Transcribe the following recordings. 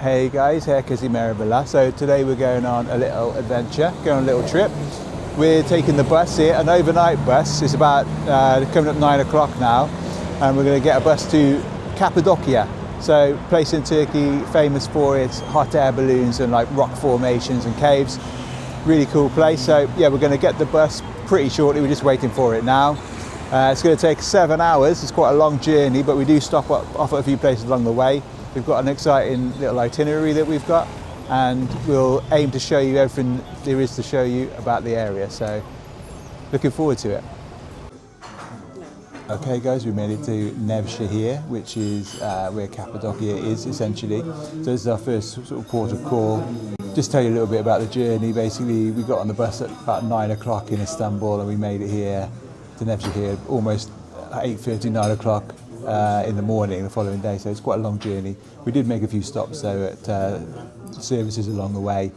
Hey guys, herkese merhabalar. So today we're going on a little adventure, going on a little trip. We're taking the bus here, an overnight bus. It's about coming up 9 o'clock now, and we're going to get a bus to Cappadocia. So, place in Turkey famous for its hot air balloons and like rock formations and caves. Really cool place. So yeah, we're going to get the bus pretty shortly. We're just waiting for it now. It's going to take 7 hours. It's quite a long journey, but we do stop off at a few places along the way. We've got an exciting little itinerary that we've got, and we'll aim to show you everything there is to show you about the area. So looking forward to it. Okay guys, we made it to Nevşehir, which is where Cappadocia is essentially. So this is our first sort of port of call. Just tell you a little bit about the journey. Basically, we got on the bus at about 9 o'clock in Istanbul, and we made it here to Nevşehir almost 8:30, 9 o'clock in the morning the following day. So it's quite a long journey. We did make a few stops though at services along the way,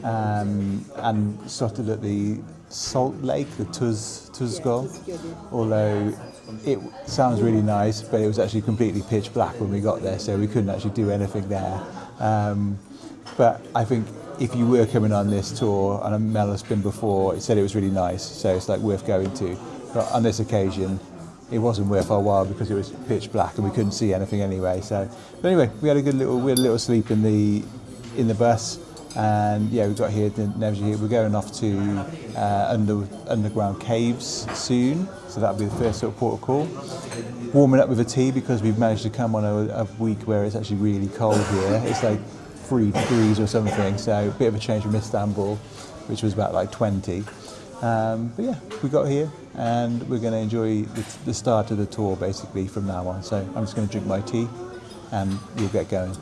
and started at the Salt Lake, the Tuzgol, although it sounds really nice, but it was actually completely pitch black when we got there, so we couldn't actually do anything there. But I think if you were coming on this tour, and Mel has been before, it said it was really nice, so it's like worth going to. But on this occasion, it wasn't worth our while because it was pitch black and we couldn't see anything anyway. So, but anyway, we had a little sleep in the bus. And yeah, we got here to Nevşehir. We're going off to underground caves soon, so that'll be the first sort of port of call. Warming up with a tea because we've managed to come on a week where it's actually really cold here. It's like 3 degrees or something, so a bit of a change from Istanbul, which was about like 20. But yeah, we got here and we're going to enjoy the start of the tour basically from now on. So I'm just going to drink my tea and we'll get going.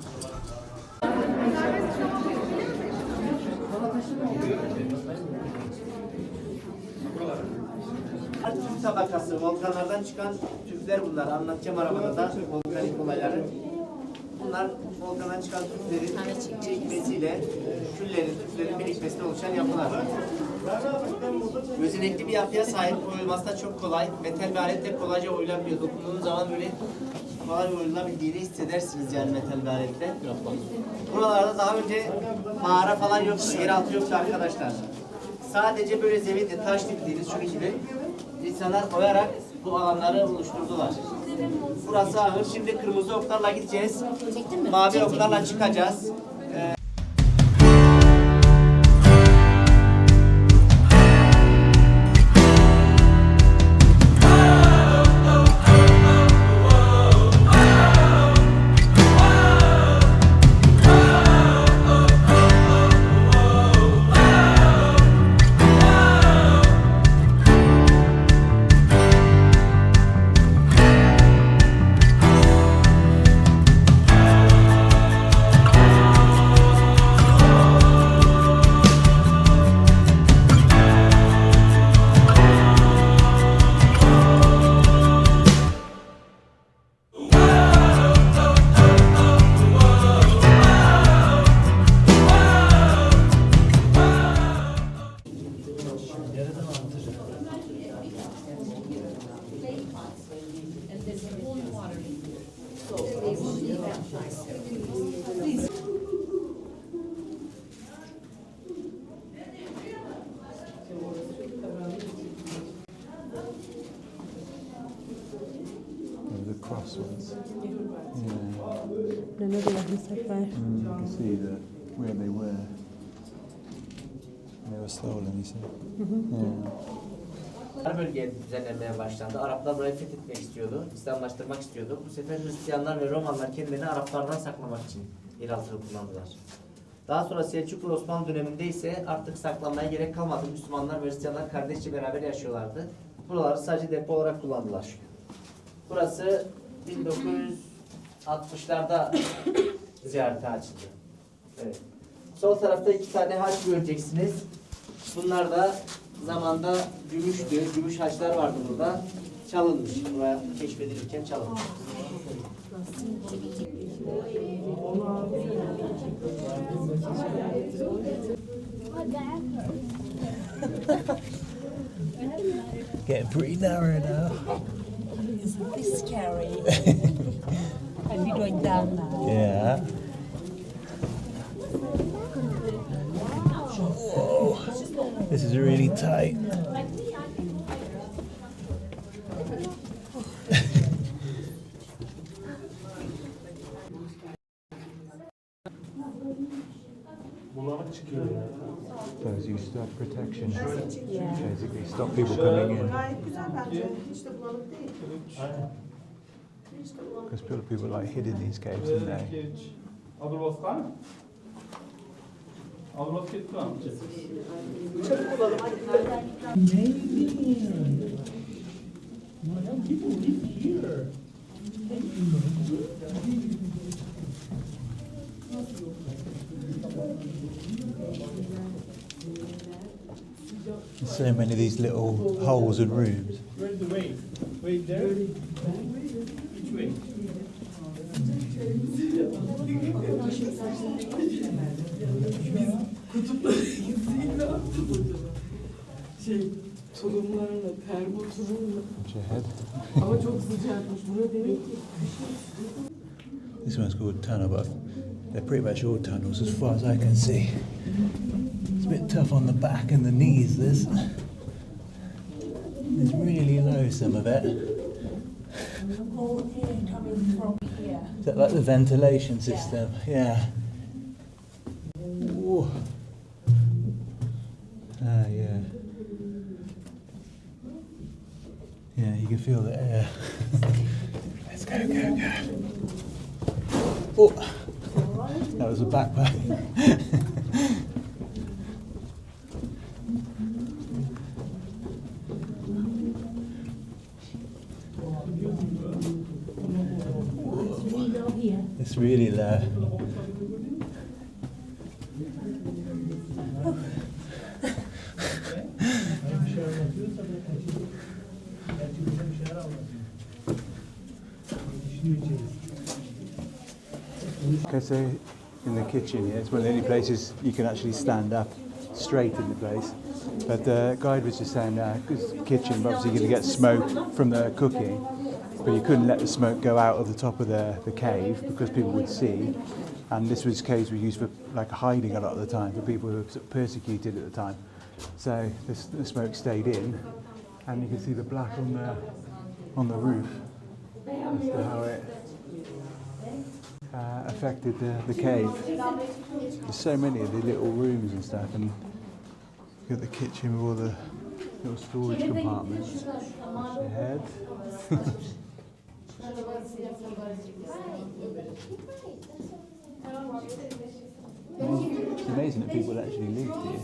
Tabakası, volkanlardan çıkan tüpler bunlar. Anlatacağım arabada da volkanik olayları. Bunlar volkandan çıkan tüplerin birikmesiyle küllerin, tüplerin birikmesiyle oluşan yapılar. Gözenekli bir yapıya sahip, oyulması da çok kolay. Metal bir aletle kolayca oyulabiliyor. Dokunduğunuz zaman böyle kolay oyulabildiğini hissedersiniz yani metal bir aletle. Buralarda daha önce mağara falan yoktu, yeraltı yoktu arkadaşlar. Sadece böyle zeminle taş dediğiniz şu gibi insanlar koyarak bu alanları oluşturdular. Burası ahır. Şimdi kırmızı oklarla gideceğiz. Mavi oklarla çıkacağız. You can see where they were. They were stolen, you see. Bölgeye düzenlenmeye başlandı. Araplar burayı fethetmek istiyordu, İslamlaştırmak istiyordu. Bu sefer Hristiyanlar ve Romanlar kendilerini Araplardan saklamak için yeraltını kullandılar. Daha sonra Selçuklu Osmanlı döneminde ise artık saklanmaya gerek kalmadı. Müslümanlar ve Hristiyanlar kardeşçe beraber yaşıyorlardı. Buraları sadece depo olarak kullandılar. Burası 1960'larda ziyarete açıldı. Evet. Sol tarafta 2 tane haç göreceksiniz. Bunlar da zamanda gümüştü. Gümüş haçlar vardı burada. Çalınmış. Buraya keşfedilirken çalınmış. Getting pretty narrow now. It's a bit scary. And we're going down now. Yeah. This is really tight. Those used to have protection, basically stop people coming in. Gayet güzel bence. Hiç de bulanık değil. Because people like hid in these caves, didn't they? Çabuk bulalım hadi. There's so many of these little holes and rooms. Where's the way? Way there? Which way? Tulumlarla, termo tulumla. Watch your head. Ama çok sıcakmış. Buna demek ki This one's called tunnel, but they're pretty much all tunnels as far as I can see. It's a bit tough on the back and the knees, this. It's really low, some of it. All air coming from here. Is that like the ventilation system? Yeah. Ooh. Ah, yeah. Yeah, you can feel the air. Let's go, go, go. Oh, that was a backpack. It's really low. Okay, so in the kitchen here, it's one of the only places you can actually stand up straight in the place. But the guide was just saying, because kitchen, but obviously you're going to get smoke from the cooking, but you couldn't let the smoke go out of the top of the cave because people would see. And this was caves were used for like hiding a lot of the time for people who were sort of persecuted at the time. So the smoke stayed in, and you can see the black on the roof as to how it affected the cave. There's so many of the little rooms and stuff, and you've got the kitchen with all the little storage compartments. Your head. It's amazing that people actually lived here.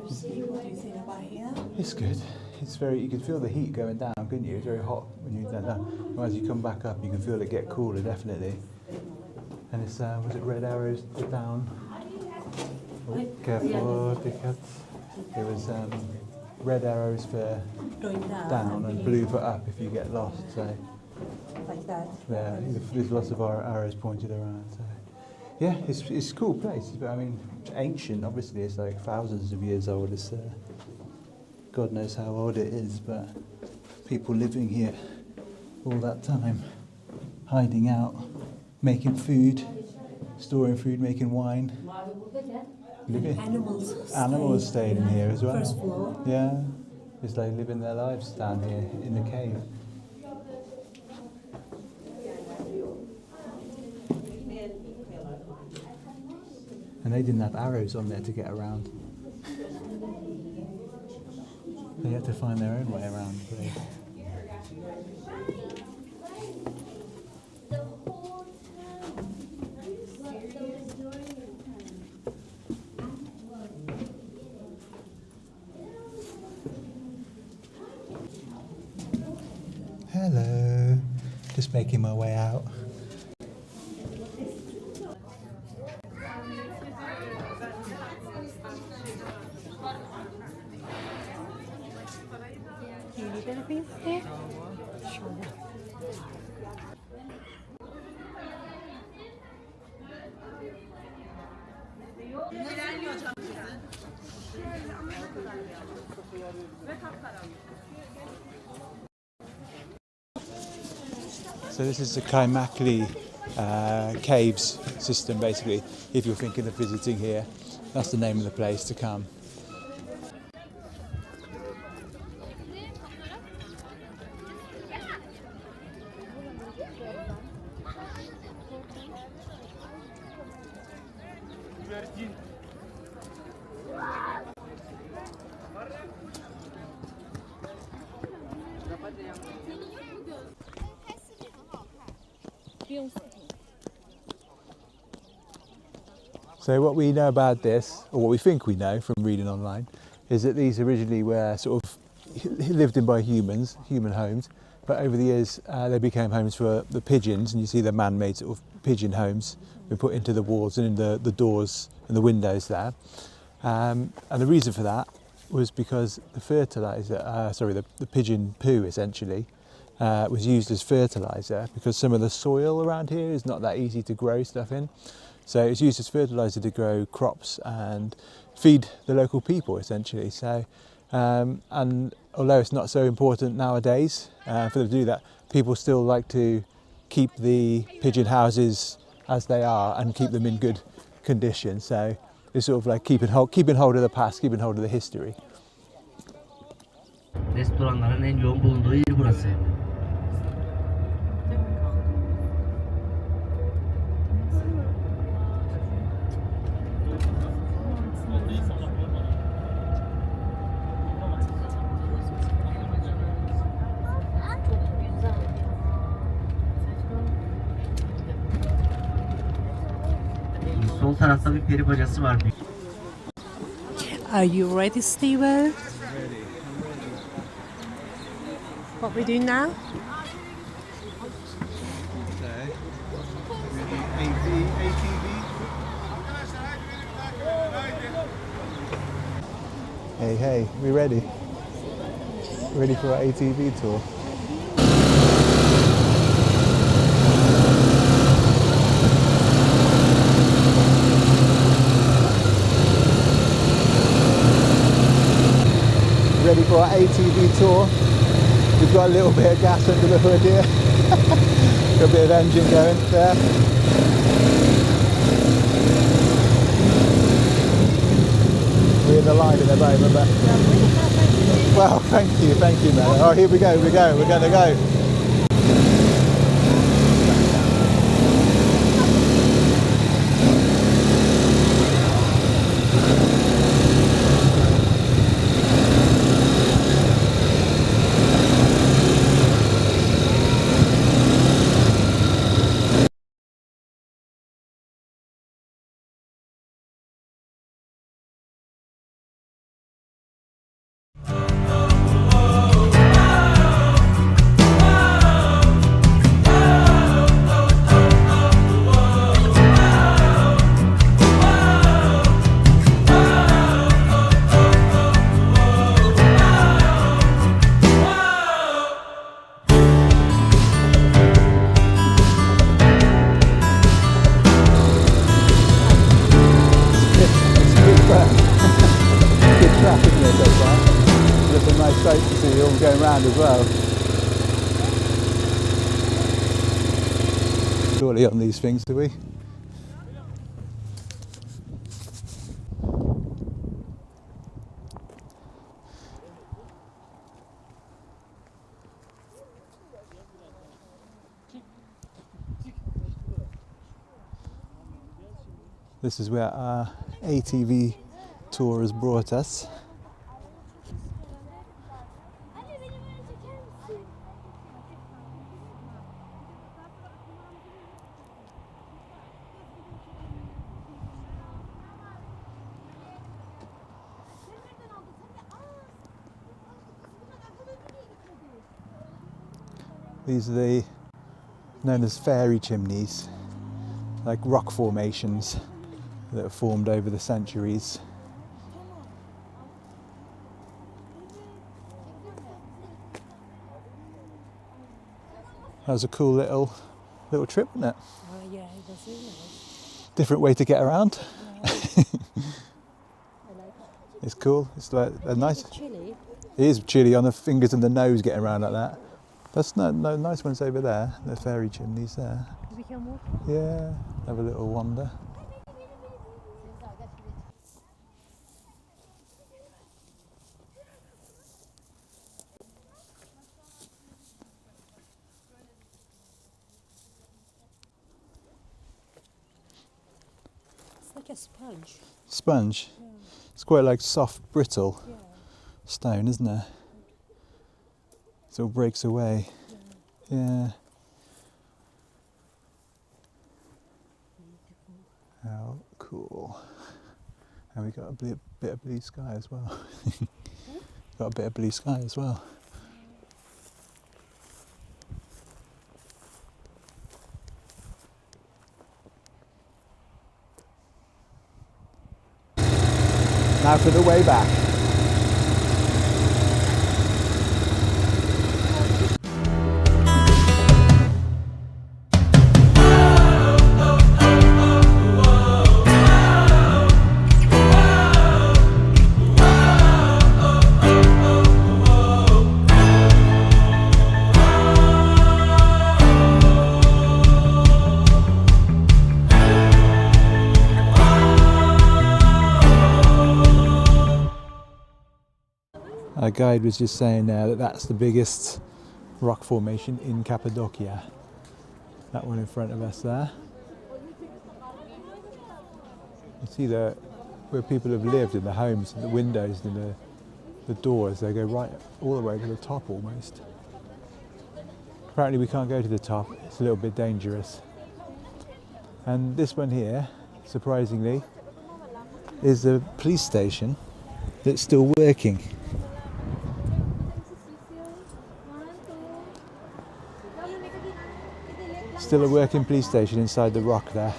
So, what do you think about here? It's good. It's very. You can feel the heat going down, couldn't you? It's very hot when you go down. Well, as you come back up, you can feel it get cooler, definitely. And it's was it red arrows down? Oh, careful, Bektas. It was red arrows for Going down and blue for up if you get lost. So like that. yeah, there's lots of our arrows pointed around. So yeah, it's a cool place. But I mean, it's ancient. Obviously, it's like thousands of years old. It's God knows how old it is, but people living here all that time, hiding out, making food, storing food, making wine. Animals stayed in here as well. First floor. Yeah, it's like living their lives down here in the cave. And they didn't have arrows on there to get around. They had to find their own way around. So. Hello, just making my way out. Do you need anything there? Sure. So this is the Kaymakli caves system, basically. If you're thinking of visiting here, that's the name of the place to come. So what we know about this, or what we think we know from reading online, is that these originally were sort of lived in by humans, human homes, but over the years they became homes for the pigeons, and you see the man-made sort of pigeon homes been put into the walls and in the doors and the windows there. And the reason for that was because the fertiliser, the pigeon poo essentially, was used as fertiliser, because some of the soil around here is not that easy to grow stuff in. So it's used as fertiliser to grow crops and feed the local people essentially. So, and although it's not so important nowadays for them to do that, people still like to keep the pigeon houses as they are and keep them in good condition. So it's sort of like keeping hold of the past, keeping hold of the history. Restoranların en yoğun bulunduğu yer burası. Sol tarafta bir peri bacası var. Are you ready, Steven? What we doing now? Hey, we ready? Ready for our ATV tour? Ready for our ATV tour? We've got a little bit of gas under the hood here. Got a bit of engine going there. We're in the line at the moment, but well, thank you, mate. Oh, here we go, we're gonna go. Going round as well. Surely on these things, do we? This is where our ATV tour has brought us. These are known as fairy chimneys, like rock formations that have formed over the centuries. That was a cool little trip, wasn't it? Oh yeah, it was really nice. Different way to get around. Yeah. I like it. It's cool. It's like a nice. Chilly. It is chilly on the fingers and the nose getting around like that. That's no nice ones over there. The fairy chimneys there. We can walk. Yeah, have a little wander. It's like a sponge. Sponge. Yeah. It's quite like soft, brittle Yeah. stone, isn't it? So it breaks away. Yeah. How cool. And we got a bit of blue sky as well. Got a bit of blue sky as well. Now for the way back. Our guide was just saying there that that's the biggest rock formation in Cappadocia. That one in front of us there. You see where people have lived in the homes, and the windows and the doors, they go right all the way to the top almost. Apparently we can't go to the top, it's a little bit dangerous. And this one here, surprisingly, is a police station that's still working. Still a working police station inside the rock there.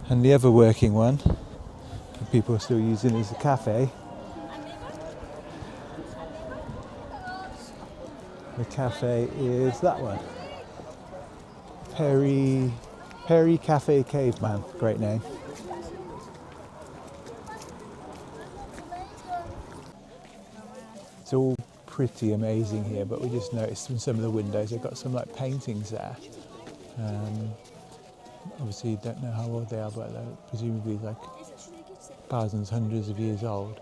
And the other working one, people are still using as a cafe. The cafe is that one. Perry Cafe Caveman, great name. It's all pretty amazing here, but we just noticed in some of the windows they've got some like paintings there. Obviously don't know how old they are, but they're presumably like thousands, hundreds of years old.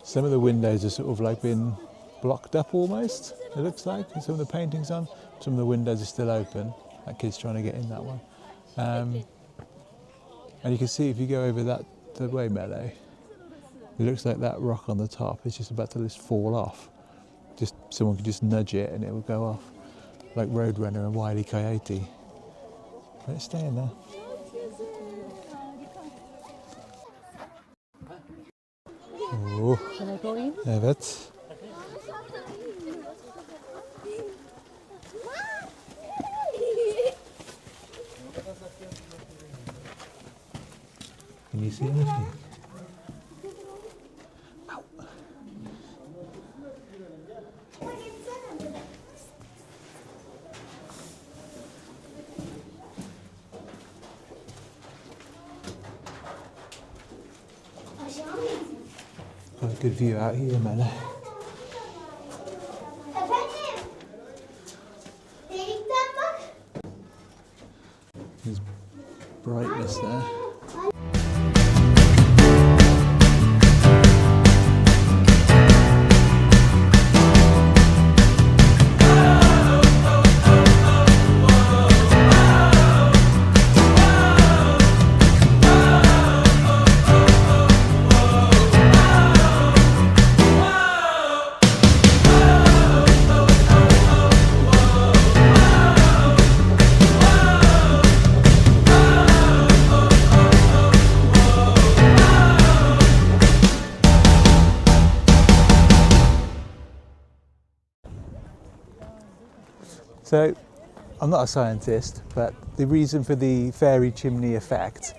Some of the windows are sort of like been blocked up almost, it looks like, and some of the paintings on. Some of the windows are still open. That kid's trying to get in that one. And you can see if you go over the way, Mellow, it looks like that rock on the top is just about to just fall off. Just someone could just nudge it and it will go off, like Roadrunner and Wile E. Coyote. But it's staying there. Oh, Can I go in? evet. Can you see anything? Got a good view out here, Mela. There's brightness there. So, I'm not a scientist, but the reason for the fairy chimney effect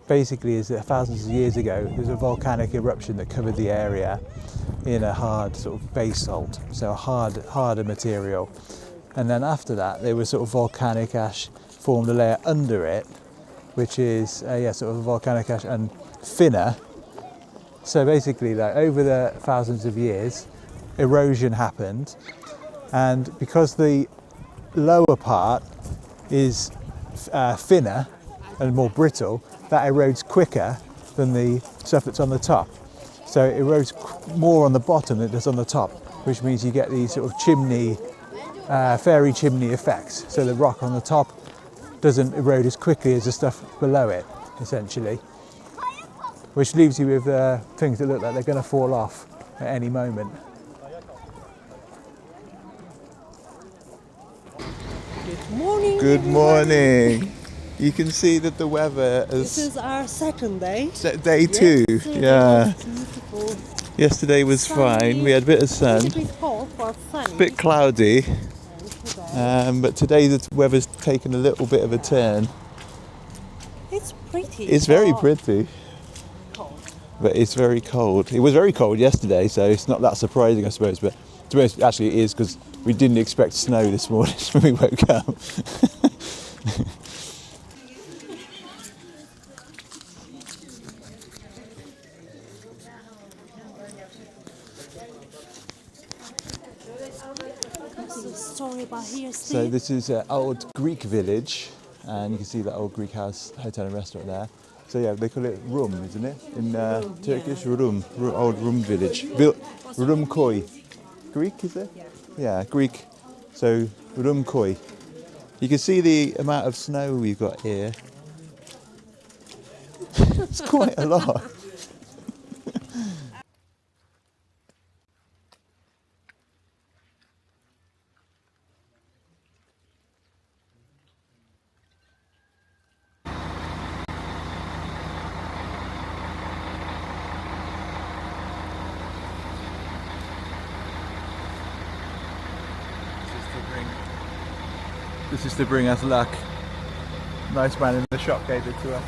basically is that thousands of years ago there was a volcanic eruption that covered the area in a hard sort of basalt, so a harder material. And then after that there was sort of volcanic ash formed a layer under it, which is sort of volcanic ash and thinner. So basically, like over the thousands of years, erosion happened. and because the lower part is thinner and more brittle, that erodes quicker than the stuff that's on the top. So it erodes more on the bottom than it does on the top, which means you get these sort of chimney, fairy chimney effects. So the rock on the top doesn't erode as quickly as the stuff below it, essentially. Which leaves you with things that look like they're going to fall off at any moment. Good morning. Good everybody. morning. You can see that the weather This is is our second day. day two. Yesterday Yeah. was beautiful. Yesterday was Sunny. fine. We had a bit of sun, A bit hot, but sunny. a bit cloudy, And today, but today the weather's taken a little bit of a turn. it's pretty. It's very but pretty, cold. but it's very cold. It was very cold yesterday, so it's not that surprising, I suppose. But to be honest, actually, it is, because we didn't expect snow this morning when we woke up. This is a story about here, So Steve. this is an old Greek village, and you can see that old Greek house, hotel and restaurant there. So yeah, they call it Rum, isn't it? In Turkish, Rum, old Rum village. Rum Koy. Greek, is it? Yeah, Greek. So Rum Koy. You can see the amount of snow we've got here. It's quite a lot. This is to bring us luck. Nice man in the shop gave it to us.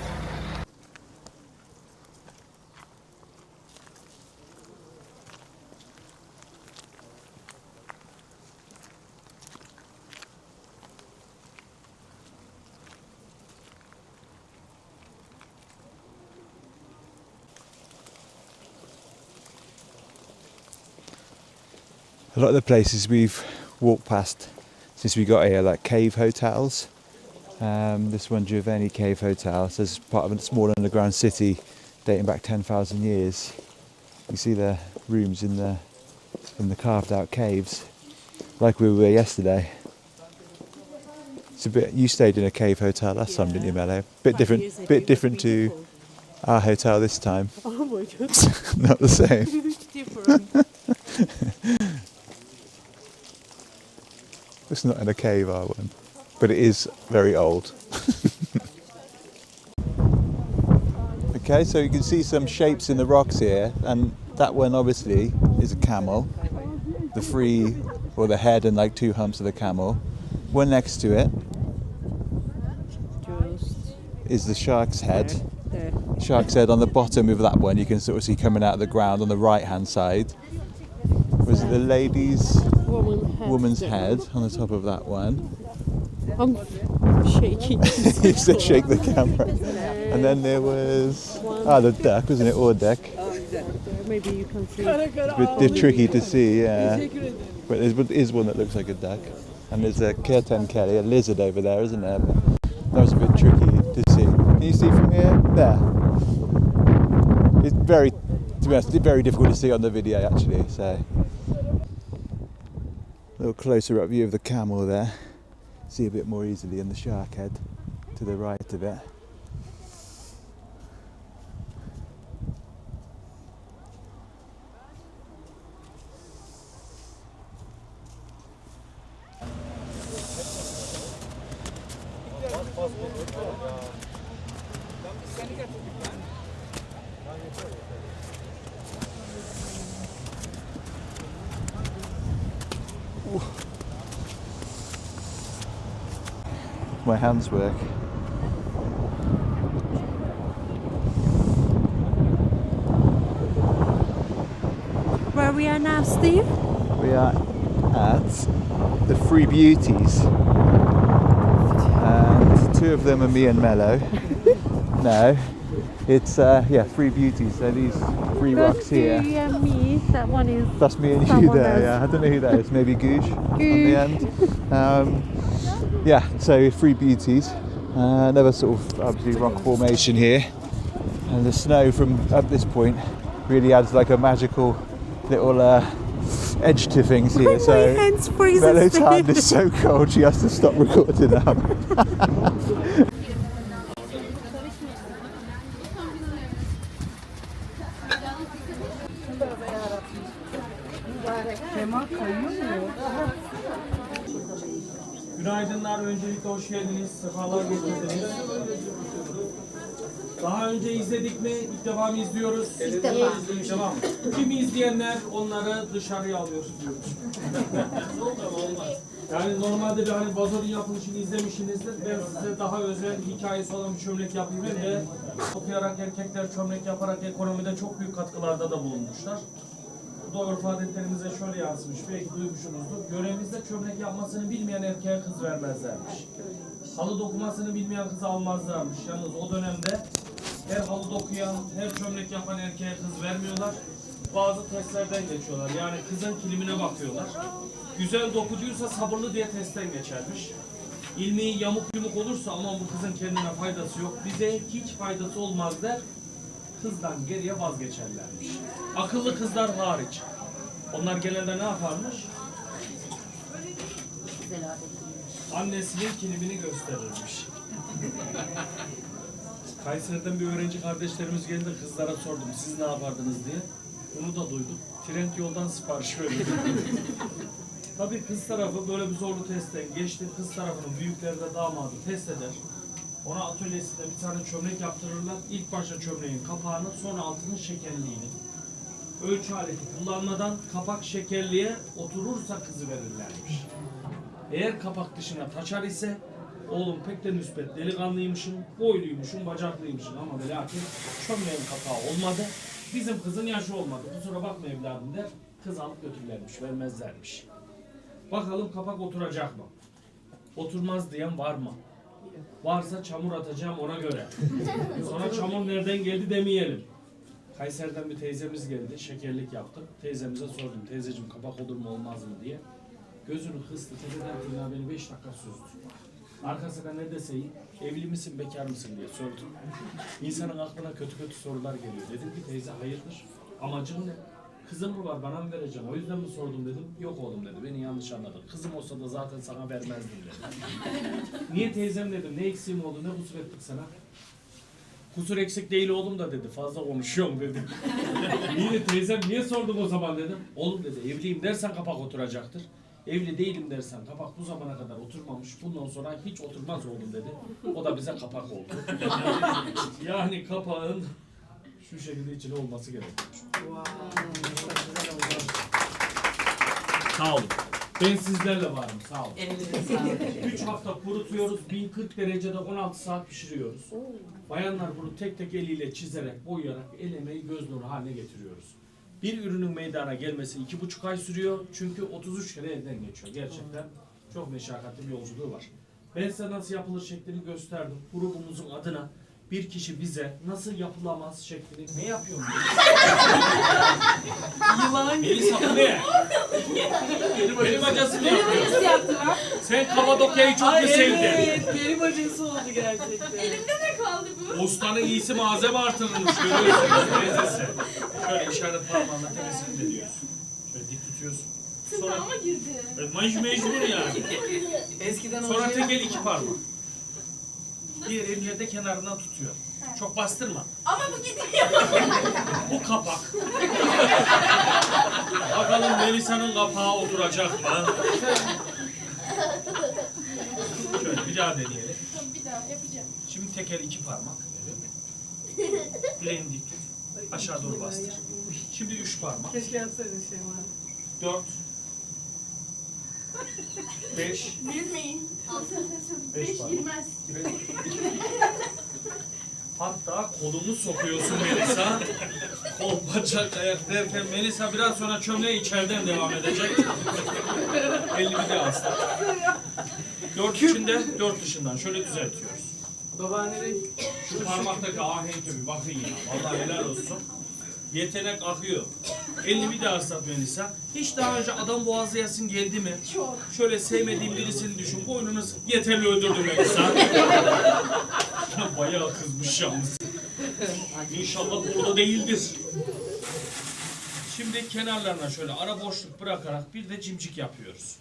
A lot of the places we've walked past since we got here, like cave hotels. This one, Giovanni Cave Hotel, says part of a small underground city dating back 10,000 years. You see the rooms in the carved out caves, like we were yesterday. It's a bit. You stayed in a cave hotel last time, didn't you, Melo? Bit different to our hotel this time. Oh my god. Not the same. It's different. It's not in a cave, our one, but it is very old. Okay, so you can see some shapes in the rocks here, and that one obviously is a camel. The three, or the head and like two humps of the camel. One next to it Just is the shark's head. there. Shark's head on the bottom of that one, you can sort of see coming out of the ground on the right hand side. Was it the lady's woman's head on the top of that one? I'm shaking. You said shake the camera. And then there was the duck, wasn't it? Or duck. Maybe you can see. A bit tricky to see, yeah. But there is one that looks like a duck. And there's a kertenkele, a lizard over there, isn't there? But that was a bit tricky to see. Can you see from here? There. It's very, to be honest, very difficult to see on the video actually. So, a little closer up view of the camel there. See a bit more easily, and the shark head to the right of it. My hands work. Where we are now, Steve? We are at the Three Beauties, and two of them are me and Mello. No, it's Three Beauties. So these three rocks here. You and me. That one is. That's me and you someone there, else. yeah. I don't know who that is, maybe Googe on the Googe. end. Yeah, so Three Beauties. Another sort of obviously rock formation here. And the snow from up this point really adds like a magical little edge to things here. My So hands freeze. Bella's hand is so cold she has to stop recording now. Günaydınlar, öncelikle hoş geldiniz, sefalar getirdiniz. Daha önce izledik mi? İlk defa mı izliyoruz? İlk defa. Tamam. Kimi izleyenler onları dışarıya alıyor. Yani normalde bir hani vazonun yapılışını izlemişsinizdir. Ben size daha özel hikayesi olan bir çömlek yapayım ve okuyarak erkekler çömlek yaparak ekonomide çok büyük katkılarda da bulunmuşlar. Bu da örf adetlerimize şöyle yansımış, belki duymuşsunuzdur. Yöremizde çömlek yapmasını bilmeyen erkeğe kız vermezlermiş. Halı dokumasını bilmeyen kızı almazlarmış. Yalnız o dönemde her halı dokuyan, her çömlek yapan erkeğe kız vermiyorlar. Bazı testlerden geçiyorlar. Yani kızın kilimine bakıyorlar. Güzel dokuduysa sabırlı diye testten geçermiş. İlmeği yamuk yumuk olursa ama bu kızın kendine faydası yok, bize hiç faydası olmaz der. Kızdan geriye vazgeçerlermiş. Akıllı kızlar hariç. Onlar genelde ne yaparmış? Annesinin kilimini gösterirmiş. Kayseri'den bir öğrenci kardeşlerimiz geldi, kızlara sordum siz ne yapardınız diye. Bunu da duyduk. Trend yoldan sipariş verdi. Tabii kız tarafı böyle bir zorlu testten geçti. Kız tarafının büyükleri de damadı test eder. Ona atölyesinde bir tane çömlek yaptırırlar. İlk başta çömleğin kapağını, sonra altının şekerliğini. Ölçü aleti kullanmadan kapak şekerliğe oturursa kızı verirlermiş. Eğer kapak dışına taşar ise oğlum pek de müspet delikanlıymışım, boyluymuşum, bacaklıymışım ama ve lakin çömleğin kapağı olmadı. Bizim kızın yaşı olmadı. Kusura bakma evladım der. Kız alıp götürürlermiş, vermezlermiş. Bakalım kapak oturacak mı? Oturmaz diyen var mı? Varsa çamur atacağım ona göre. Sonra çamur nereden geldi demeyelim. Kayseri'den bir teyzemiz geldi, şekerlik yaptık. Teyzemize sordum, teyzeciğim kapak olur mu olmaz mı diye. Gözünü kıstı, tepeden tırnağa beni 5 dakika süzdü. Arkasına ne deseyim, evli misin, bekar mısın diye sordum. İnsanın aklına kötü kötü sorular geliyor. Dedim ki teyze hayırdır, amacın ne? Kızım mı var, bana mı vereceksin? O yüzden mi sordum dedim. Yok oğlum dedi, beni yanlış anladın. Kızım olsa da zaten sana vermezdim dedi. Niye teyzem dedim, ne eksiğim oldu, ne kusur ettik sana? Kusur eksik değil oğlum da dedi, fazla konuşuyorum dedi. Niye teyzem, niye sordum o zaman dedim. Oğlum dedi, evliyim dersen kapak oturacaktır. Evli değilim dersen kapak bu zamana kadar oturmamış, bundan sonra hiç oturmaz oğlum dedi. O da bize kapak oldu. Yani kapağın şu şekilde içine olması gerekiyor. Sağ olun. Ben sizlerle varım, sağ olun. 3 hafta kurutuyoruz, 1040 derecede 16 saat pişiriyoruz. Bayanlar bunu tek tek eliyle çizerek, boyayarak el emeği göz nuru haline getiriyoruz. Bir ürünün meydana gelmesi 2,5 ay sürüyor. Çünkü 33 kere elden geçiyor. Gerçekten çok meşakkatli bir yolculuğu var. Ben size nasıl yapılır şeklini gösterdim. Grubumuzun adına bir kişi bize nasıl yapılamaz şeklini ne yapıyor? Yılan gibi. Melisa bu ne? Benim acısı mı yapıyor? Sen Cappadocia'yı çok mu sevdin? Evet, benim acısı oldu gerçekten. Ustanın iyisi malzeme artırılmış görüyorsunuz teyzesi. Şöyle işaret parmağınla tepesini deniyorsun. Şöyle dik tutuyorsun. Sonra ama girdi. Mecbur yani. Eskiden Sonra tek el 2 parmak. Diğer elini de kenarından tutuyor. Çok bastırma. Ama bu gidiyor. Bu kapak. Bakalım Melisa'nın kapağı oturacak mı? Şöyle bir daha deneyelim. Bir daha yapacağım. Şimdi tek el 2 parmak. Bileğini dik tut. Aşağı doğru bastır. Şimdi 3 parmak. Keşke yapsaydın şey var. 4 5 Gülmeyin. 5 5 girmez. Hatta kolumu sokuyorsun Melisa. Kol, bacak, ayak derken Melisa biraz sonra çömleğe içeriden devam edecek. Elini bir daha ıslat. 4 içinde, 4 dışından. Şöyle düzeltiyoruz. Babaannenin Şu parmaktaki ahenke bir bakın ya. Vallahi helal olsun. Yetenek akıyor. Elini bir daha ıslat Melisa. Hiç daha önce adam boğazı yesin geldi mi? Çok. Şöyle sevmediğin birisini düşün. Boynunu yeterli öldürdü Melisa. Bayağı kızmış yalnız. İnşallah burada değildir. Şimdi kenarlarına şöyle ara boşluk bırakarak bir de cimcik yapıyoruz.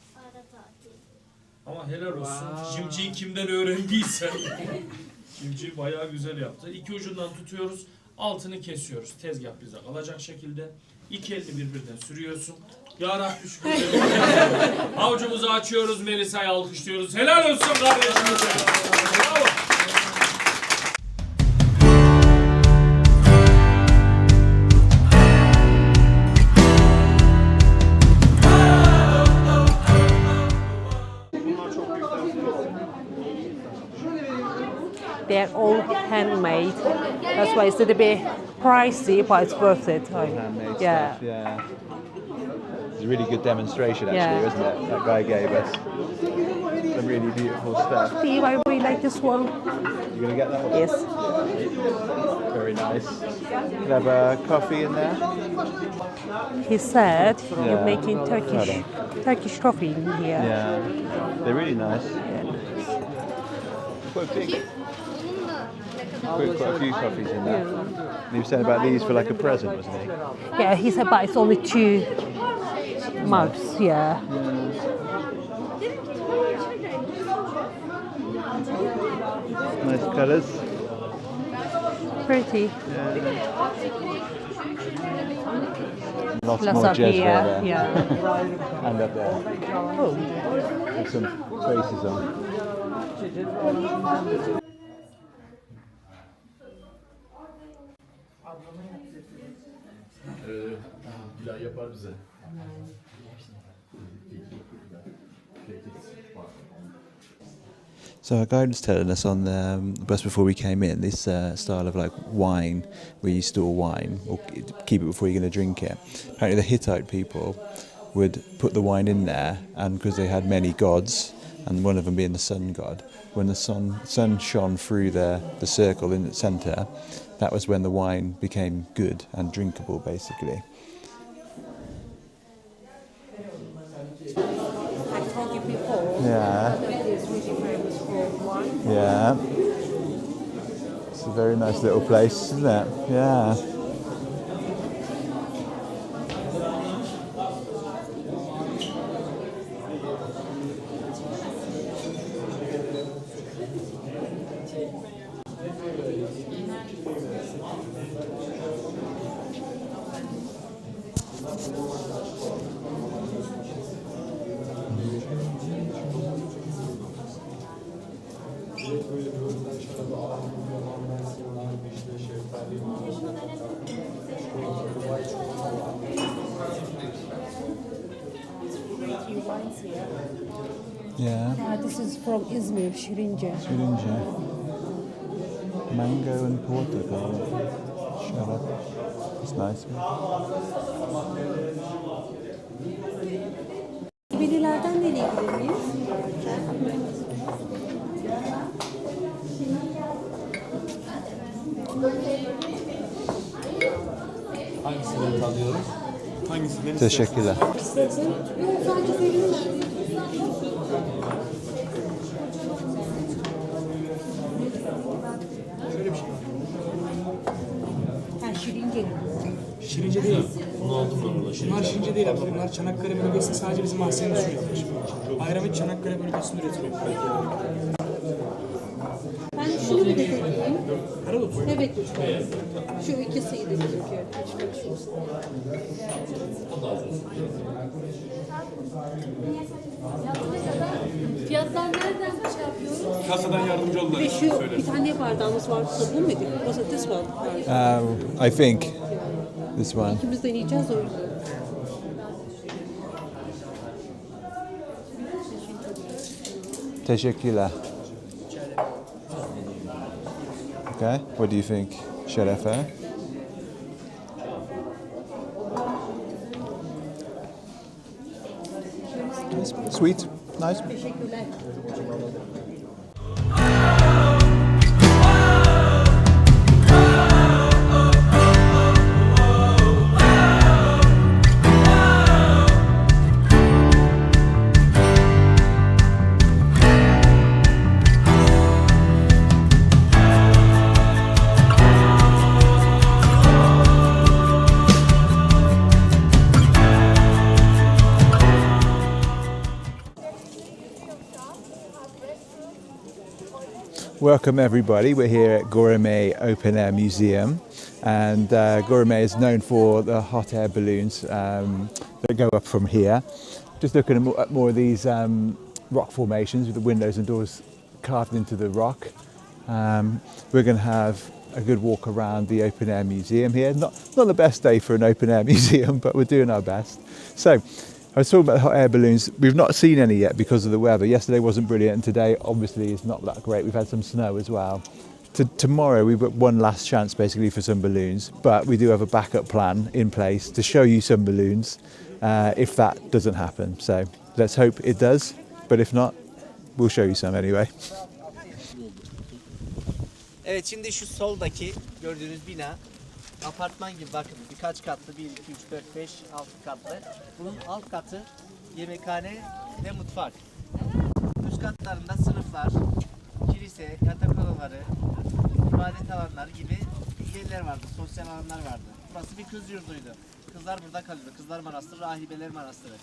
Ama helal olsun. Cimciyi kimden öğrendiysen. Cimciyi bayağı güzel yaptı. İki ucundan tutuyoruz. Altını kesiyoruz. Tezgah bize kalacak şekilde. İki elini birbirinden sürüyorsun. Ya Rabbi şükür. Avucumuzu açıyoruz. Melisa'yı alkışlıyoruz. Helal olsun kardeşimize. Bravo. They're all handmade. That's why it's a little bit pricey, but it's worth it. Handmade Yeah. stuff, yeah. It's a really good demonstration, actually, Yeah. wasn't it? That guy gave us some really beautiful stuff. Steve, I really like this one. You gonna get that one? Yes. Very nice. You have a coffee in there. He said Yeah. you're making Turkish coffee in here. Yeah, they're really nice. Quite big. Quite a few coffees in there. And he was saying about these for like a present, wasn't he? Yeah, he said, but it's only 2 mugs. Yeah. Nice colours. Pretty. Lots Lots more up jazz here. there. Yeah. And up there. Oh. With some faces on. Bilal yapar bize. So our guide was telling us on the bus before we came in, this style of like wine, where you store wine or keep it before you're going to drink it. Apparently the Hittite people would put the wine in there, and because they had many gods, and one of them being the sun god, when the sun shone through the circle in the centre, that was when the wine became good and drinkable, basically. I told you before. Yeah. It's really famous for wine. Yeah. It's a very nice little place, isn't it? Yeah. Yeah. This is from Izmir, Şirince. Şirince. Mango and portugal. Shut up. It's nice. Velilerden deneyebilir miyiz? Hangisini alıyoruz? Hangisini? Teşekkürler. Ha, Şirince. Şirince değil. Bunu aldım ben burada. Bunlar Şirince değil abi. Bunlar Çanakkale bölgesinde sadece bizim mahzenimiz şu yapmış. Ayramit Çanakkale bölgesinde üretiliyor. Ben şunu bir de deneyeyim. Karadut. Evet lütfen. Şu ikisiyi de gözüküyor. Fiyatlar nereden şey yapıyoruz? Kasadan yardımcı oldular. Ve şu bir tane bardağımız var. Bu muydu? Was it this one? I think this one. İkimiz deneyeceğiz o yüzden. Teşekkürler. Okay, what do you think, Şerefe? Sweet, nice. Teşekkürler. Welcome everybody. We're here at Goreme Open Air Museum, and Goreme is known for the hot air balloons that go up from here. Just looking at more of these rock formations with the windows and doors carved into the rock. We're going to have a good walk around the open air museum here. Not the best day for an open air museum, but we're doing our best. So I was talking about the hot air balloons. We've not seen any yet because of the weather. Yesterday wasn't brilliant, and today obviously is not that great. We've had some snow as well. Tomorrow we've got one last chance basically for some balloons, but we do have a backup plan in place to show you some balloons if that doesn't happen. So let's hope it does, but if not, we'll show you some anyway. Evet, şimdi şu soldaki gördüğünüz bina apartman gibi, bakın birkaç katlı, 1, 2, 3, 4, 5, 6 katlı. Bunun alt katı yemekhane ve mutfak. Üst katlarında sınıflar, kilise, yatak odaları, ibadet alanları gibi yerler vardı, sosyal alanlar vardı. Burası bir kız yurduydu. Kızlar burada kalıyordu. Kızlar Manastırı, Rahibeler Manastırı.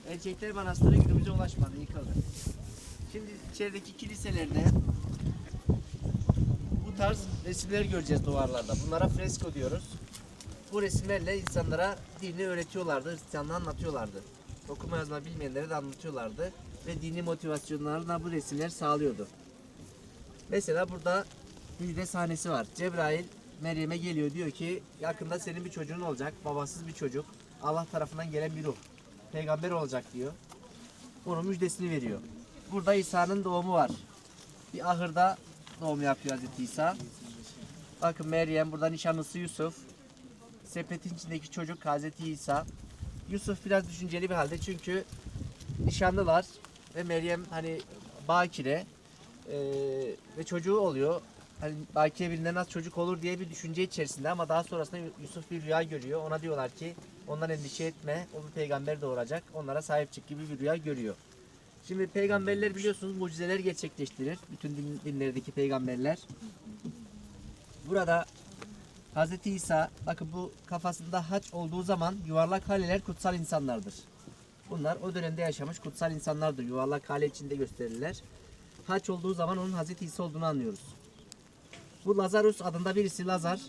Erkekler Manastırı günümüze ulaşmadı, yıkıldı. Şimdi içerideki kiliselerde bu tarz resimler göreceğiz duvarlarda. Bunlara fresko diyoruz. Bu resimlerle insanlara dini öğretiyorlardı, Hristiyanlığı anlatıyorlardı. Okuma yazma bilmeyenlere de anlatıyorlardı ve dini motivasyonlarını da bu resimler sağlıyordu. Mesela burada müjde sahnesi var. Cebrail Meryem'e geliyor, diyor ki yakında senin bir çocuğun olacak, babasız bir çocuk, Allah tarafından gelen bir ruh, peygamber olacak diyor. Onun müjdesini veriyor. Burada İsa'nın doğumu var. Bir ahırda doğum yapıyor Hazreti İsa. Bakın Meryem, burada nişanlısı Yusuf. Sepetin içindeki çocuk Hazreti İsa. Yusuf biraz düşünceli bir halde çünkü nişanlılar ve Meryem hani bakire ve çocuğu oluyor. Hani bakire birinden az çocuk olur diye bir düşünce içerisinde, ama daha sonrasında Yusuf bir rüya görüyor. Ona diyorlar ki ondan endişe etme, o bir peygamber doğuracak, onlara sahip çık gibi bir rüya görüyor. Şimdi peygamberler biliyorsunuz mucizeler gerçekleştirir. Bütün dinlerdeki peygamberler. Burada Hazreti İsa, bakın bu kafasında haç olduğu zaman yuvarlak haleler kutsal insanlardır. Bunlar o dönemde yaşamış kutsal insanlardır. Yuvarlak hale içinde gösterirler. Haç olduğu zaman onun Hazreti İsa olduğunu anlıyoruz. Bu Lazarus adında birisi, Lazar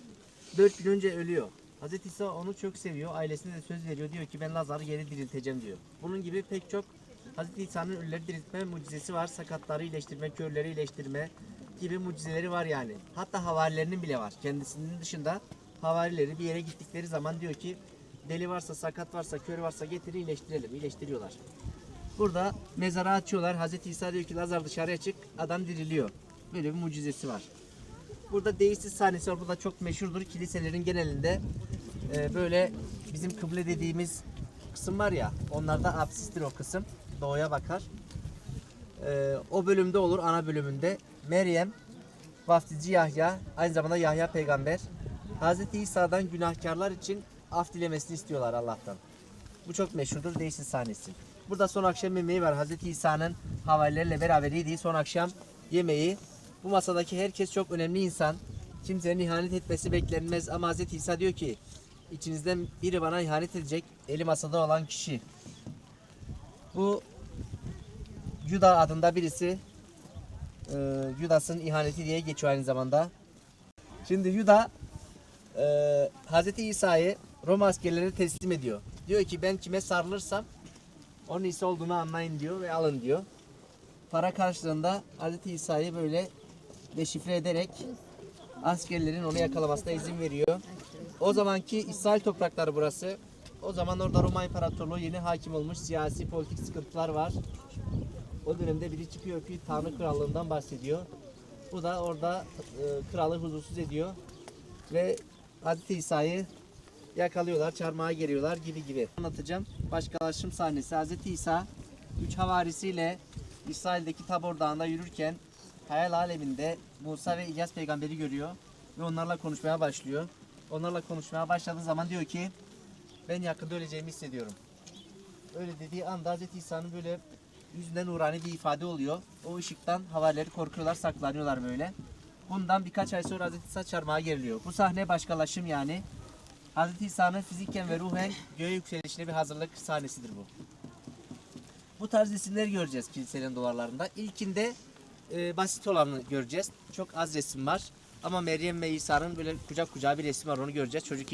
4 gün önce ölüyor. Hazreti İsa onu çok seviyor. Ailesine de söz veriyor. Diyor ki ben Lazar'ı geri dirilteceğim diyor. Bunun gibi pek çok Hazreti İsa'nın ölüleri diriltme mucizesi var. Sakatları iyileştirme, körleri iyileştirme gibi mucizeleri var yani. Hatta havarilerinin bile var. Kendisinin dışında havarileri bir yere gittikleri zaman diyor ki deli varsa, sakat varsa, kör varsa getirin iyileştirelim. İyileştiriyorlar. Burada mezarı açıyorlar. Hazreti İsa diyor ki Lazar dışarıya çık. Adam diriliyor. Böyle bir mucizesi var. Burada değişsiz sahnesi var. Bu da çok meşhurdur. Kiliselerin genelinde böyle bizim kıble dediğimiz kısım var ya, onlarda apsistir o kısım. Doğuya bakar. O bölümde olur, ana bölümünde. Meryem, vaftizci Yahya, aynı zamanda Yahya peygamber. Hazreti İsa'dan günahkarlar için af dilemesini istiyorlar Allah'tan. Bu çok meşhurdur, değişsiz sahnesi. Burada son akşam yemeği var. Hazreti İsa'nın havarilerle beraber yediği son akşam yemeği. Bu masadaki herkes çok önemli insan. Kimsenin ihanet etmesi beklenmez, ama Hazreti İsa diyor ki içinizden biri bana ihanet edecek, eli masada olan kişi. Bu Yuda adında birisi. Yudas'ın ihaneti diye geçiyor aynı zamanda. Şimdi Yuda Hazreti İsa'yı Roma askerlerine teslim ediyor. Diyor ki ben kime sarılırsam onun İsa olduğunu anlayın diyor ve alın diyor. Para karşılığında Hazreti İsa'yı böyle deşifre ederek askerlerin onu yakalamasına izin veriyor. O zamanki İsrail toprakları burası. O zaman orada Roma İmparatorluğu yeni hakim olmuş, siyasi politik sıkıntılar var. O dönemde biri çıkıyor ki Tanrı Krallığından bahsediyor. Bu da orada kralı huzursuz ediyor ve Hazreti İsa'yı yakalıyorlar, çarmıha geriyorlar gibi. Anlatacağım. Başkalaşım sahnesi. Hazreti İsa 3 havarisiyle İsrail'deki Tabor Dağı'nda yürürken hayal aleminde Musa ve İlyas peygamberi görüyor ve onlarla konuşmaya başlıyor. Onlarla konuşmaya başladığı zaman diyor ki ben yakında öleceğimi hissediyorum. Öyle dediği anda Hazreti İsa'nın böyle yüzünden nurani bir ifade oluyor. O ışıktan havarileri korkuyorlar, saklanıyorlar böyle. Bundan birkaç ay sonra Hazreti İsa çarmıha geriliyor. Bu sahne başkalaşım yani. Hazreti İsa'nın fiziken ve ruhen göğe yükselişine bir hazırlık sahnesidir bu. Bu tarz resimleri göreceğiz kilisenin duvarlarında. İlkinde basit olanı göreceğiz. Çok az resim var. Ama Meryem ve İsa'nın böyle kucak kucağa bir resim var, onu göreceğiz. Çocuk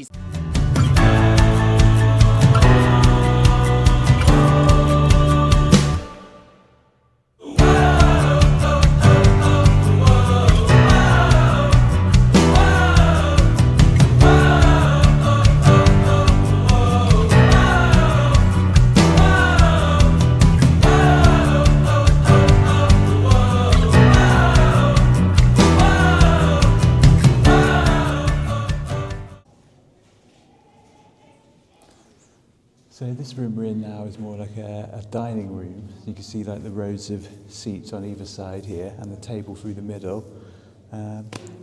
So this room we're in now is more like a dining room. You can see like the rows of seats on either side here and the table through the middle.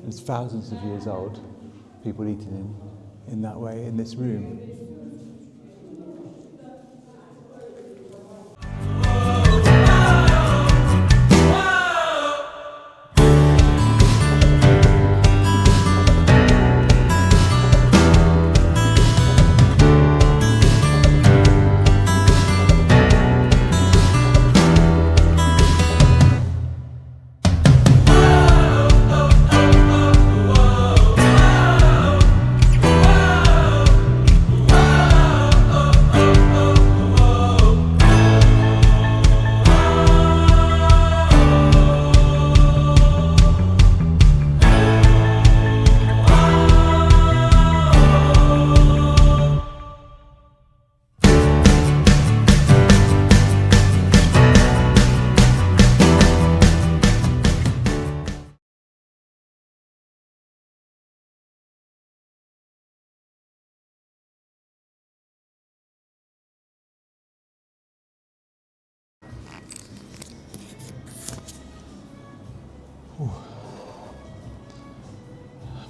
It's thousands of years old. People eating in that way in this room.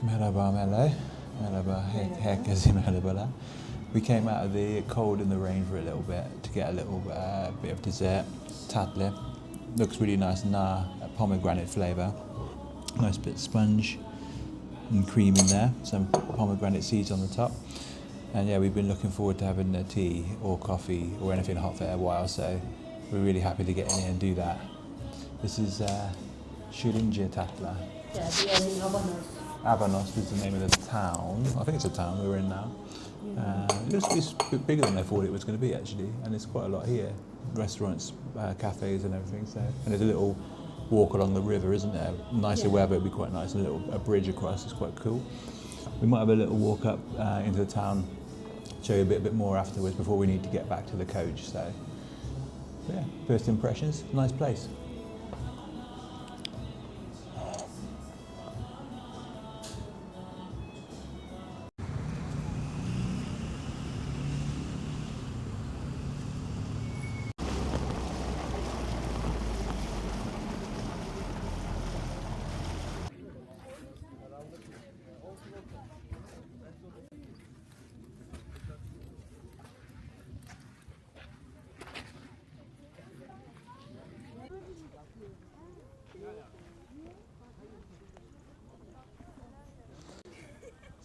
Merhaba Mele. Merhaba. Herkese merhabalar. We came out of the cold and the rain for a little bit to get a little bit of dessert. Tatlı. Looks really nice, pomegranate flavour. Nice bit of sponge and cream in there. Some pomegranate seeds on the top. And yeah, we've been looking forward to having a tea or coffee or anything hot for a while, so we're really happy to get in here and do that. This is Şirince Tatlı. Yeah, we are in Avanos. Avanos is the name of the town. I think it's a town we're in now. It's a bit bigger than I thought it was going to be actually, and there's quite a lot here. Restaurants, cafes and everything. So, and there's a little walk along the river, isn't there? Nicer weather, it'd be quite nice. And a bridge across is quite cool. We might have a little walk up into the town, show you a bit more afterwards before we need to get back to the coach. So yeah, first impressions, nice place.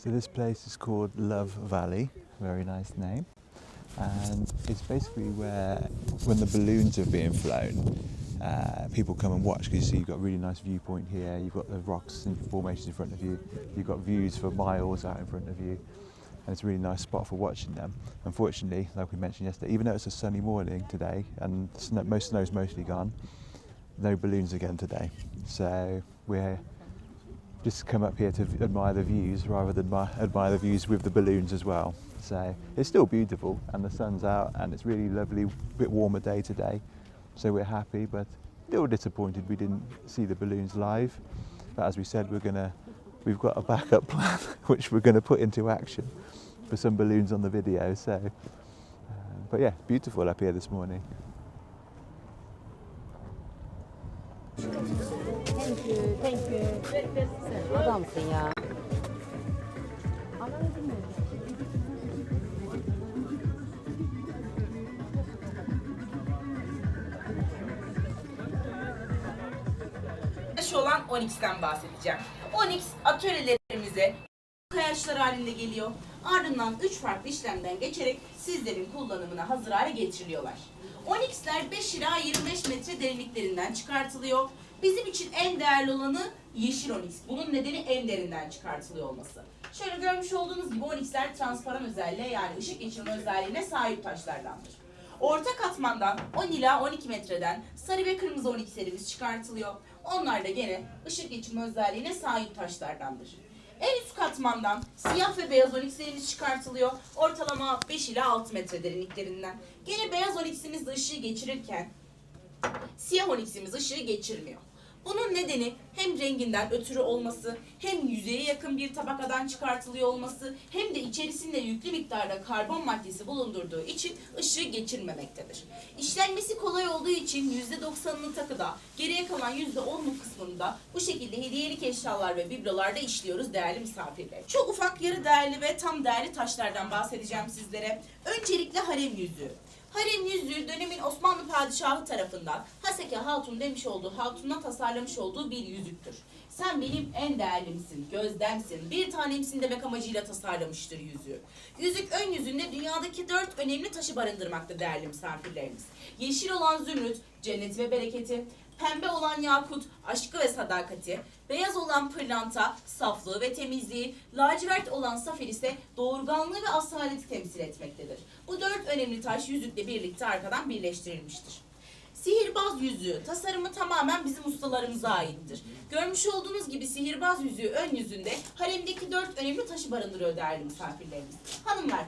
So this place is called Love Valley, very nice name, and it's basically where, when the balloons are being flown, people come and watch, because you see you've got a really nice viewpoint here, you've got the rocks and formations in front of you, you've got views for miles out in front of you, and it's a really nice spot for watching them. Unfortunately, like we mentioned yesterday, even though it's a sunny morning today and most snow's mostly gone, no balloons again today. So we're just come up here to admire the views rather than admire the views with the balloons as well. So it's still beautiful and the sun's out and it's really lovely, bit warmer day today. So we're happy, but a little disappointed we didn't see the balloons live. But as we said, we've got a backup plan which we're going to put into action for some balloons on the video. So, but yeah, beautiful up here this morning. Thank you. Sen adamsın ya. olan Onyx'ten bahsedeceğim. Onyx atölyelerimize kayaçlar halinde geliyor. Ardından 3 farklı işlemden geçerek sizlerin kullanımına hazır hale getiriliyorlar. Onyx'ler 5 ila 25 metre derinliklerinden çıkartılıyor. Bizim için en değerli olanı yeşil onyx. Bunun nedeni en derinden çıkartılıyor olması. Şöyle görmüş olduğunuz gibi onyx'ler transparan özelliğe yani ışık geçirme özelliğine sahip taşlardandır. Orta katmandan 10 ila 12 metreden sarı ve kırmızı onyx'lerimiz çıkartılıyor. Onlar da gene ışık geçirme özelliğine sahip taşlardandır. En üst katmandan siyah ve beyaz onyx'lerimiz çıkartılıyor. Ortalama 5 ila 6 metre derinliklerinden. Gene beyaz onyx'imiz de ışığı geçirirken siyah onyx'imiz ışığı geçirmiyor. Bunun nedeni hem renginden ötürü olması, hem yüzeye yakın bir tabakadan çıkartılıyor olması, hem de içerisinde yüklü miktarda karbon maddesi bulundurduğu için ışığı geçirmemektedir. İşlenmesi kolay olduğu için %90'ını takıda, geriye kalan %10'luk kısmını da bu şekilde hediyelik eşyalar ve biblolarda işliyoruz değerli misafirler. Çok ufak yarı değerli ve tam değerli taşlardan bahsedeceğim sizlere. Öncelikle harem yüzüğü. Harem yüzüğü dönemin Osmanlı padişahı tarafından Haseki Hatun demiş olduğu hatununa tasarlamış olduğu bir yüzüktür. Sen benim en değerlimsin, gözdemsin, bir tanemsin demek amacıyla tasarlamıştır yüzüğü. Yüzük ön yüzünde dünyadaki 4 önemli taşı barındırmakta değerli misafirlerimiz. Yeşil olan zümrüt, cennet ve bereketi, pembe olan yakut, aşkı ve sadakati, beyaz olan pırlanta, saflığı ve temizliği, lacivert olan safir ise doğurganlığı ve asaleti temsil etmektedir. Bu 4 önemli taş yüzükle birlikte arkadan birleştirilmiştir. Sihirbaz yüzüğü, tasarımı tamamen bizim ustalarımıza aittir. Görmüş olduğunuz gibi sihirbaz yüzüğü ön yüzünde haremdeki 4 önemli taşı barındırıyor değerli misafirlerimiz. Hanımlar,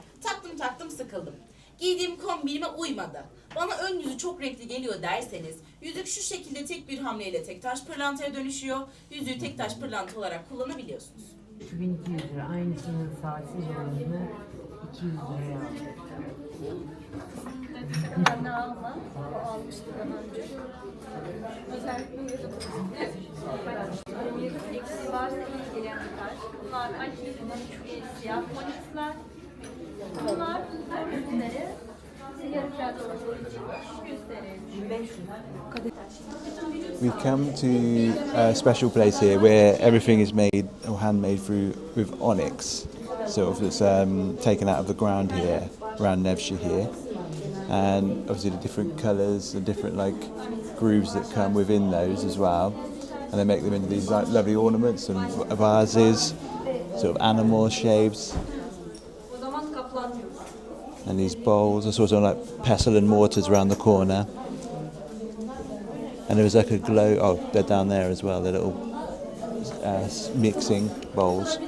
taktım sıkıldım. Giydiğim kombinime uymadı. Bana ön yüzü çok renkli geliyor derseniz, yüzük şu şekilde tek bir hamleyle tek taş pırlantaya dönüşüyor. Yüzüğü tek taş pırlanta olarak kullanabiliyorsunuz. 3200 lira. Aynısının saatsiz olanını 200 liraya aldım. Ben de alma. O almıştı daha önce. Özellikle uyarı eksiği varsa iyi gelen bir taş. Bunlar açık, siyah onyx'ler. Bunlar her ürünleri yarım kağıt olduğu için 100 TL. We come to a special place here where everything is made or handmade with onyx. Sort of it's taken out of the ground here, around Nevşehir here. And obviously the different colours, the different grooves that come within those as well. And they make them into these lovely ornaments and vases, sort of animal shapes. And these bowls, there's also pestle and mortars around the corner. And there was a glow, they're down there as well, the little mixing bowls.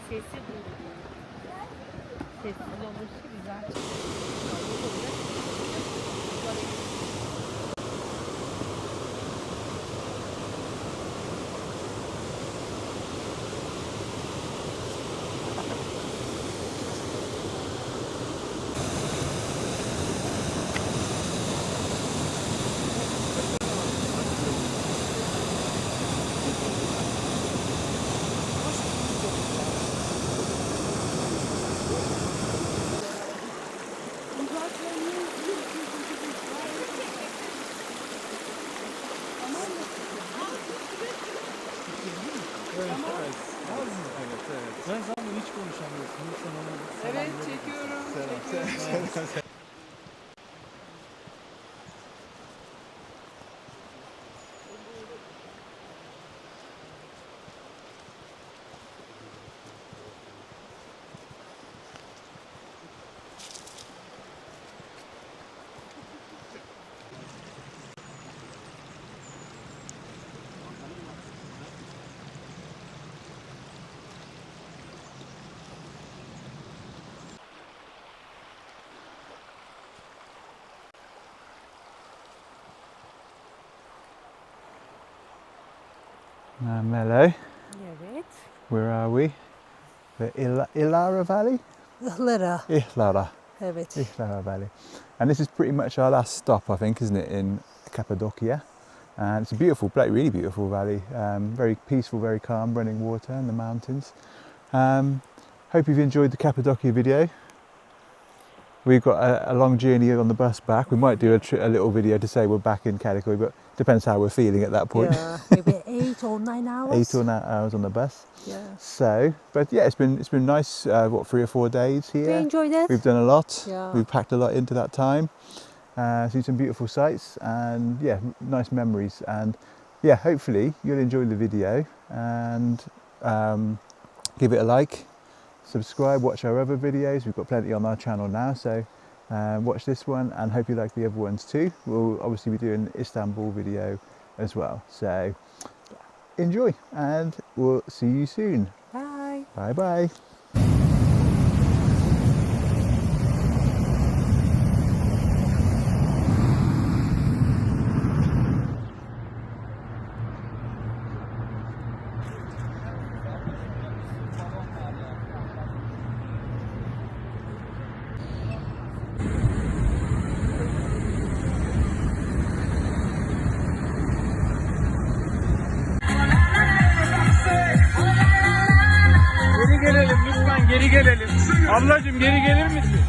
Sesi duyuyor. Sessiz olursa güzel. Mellow. Evet. Where are we? The Ihlara Valley? Ihlara. Ihlara. Evet. Ihlara Valley. And this is pretty much our last stop, I think, isn't it, in Cappadocia? And it's a beautiful, really beautiful valley. Very peaceful, very calm, running water in the mountains. Hope you've enjoyed the Cappadocia video. We've got a long journey on the bus back. We might do a little video to say we're back in Kaymakli, but depends how we're feeling at that point. Yeah, maybe 8 or 9 hours. 8 or 9 hours on the bus. Yeah. So, but yeah, it's been nice. What, 3 or 4 days here? We enjoyed it. We've done a lot. Yeah. We've packed a lot into that time. Seen some beautiful sights and yeah, nice memories. And yeah, hopefully you'll enjoy the video and give it a like. Subscribe, watch our other videos. We've got plenty on our channel now, so watch this one and hope you like the other ones too. We'll obviously be doing an Istanbul video as well, so enjoy and we'll see you soon. Bye. Bye bye. Geri gelelim lütfen, geri gelelim. Ablacığım geri gelir misin?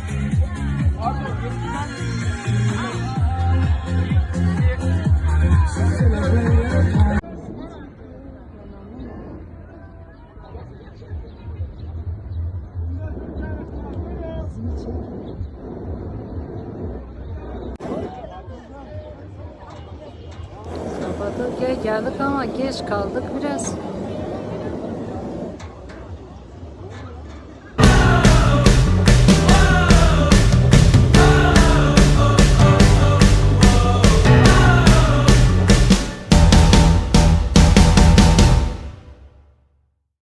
Kappadokya'ya geldik ama geç kaldık biraz.